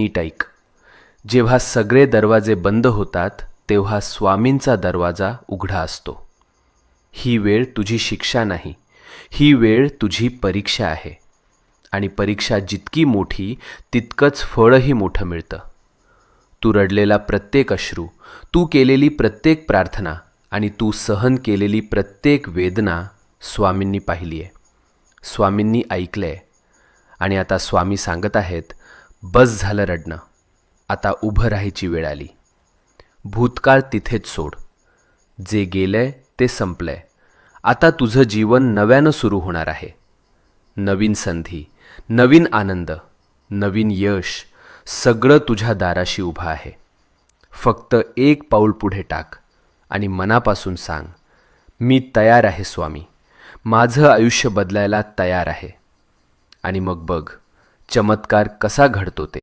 नीट ऐक. जेव्हा सगळे दरवाजे बंद होतात तेव्हा स्वामींचा दरवाजा उघडा असतो. ही वेळ तुझी शिक्षा नाही, ही वेळ तुझी परीक्षा आहे. आणि परीक्षा जितकी मोठी तितकंच फळही मोठं मिळतं. तू रडलेला प्रत्येक अश्रू, तू केलेली प्रत्येक प्रार्थना आणि तू सहन केलेली प्रत्येक वेदना स्वामींनी पाहिली आहे, स्वामींनी ऐकलं आहे. आणि आता स्वामी सांगत आहेत, बस झालं रडणं, आता उभं राहायची वेळ आली. भूतकाळ तिथेच सोड. जे गेलंय ते संपलंय. आता तुझं जीवन नव्यानं सुरू होणार आहे. नवीन संधी, नवीन आनंद, नवीन यश, सगळं तुझ्या दाराशी उभं आहे. फक्त एक पाऊल पुढे टाक आणि मनापासून सांग, मी तयार आहे स्वामी, माझं आयुष्य बदलायला तयार आहे. आणि मग बघ चमत्कार कसा घडतो ते.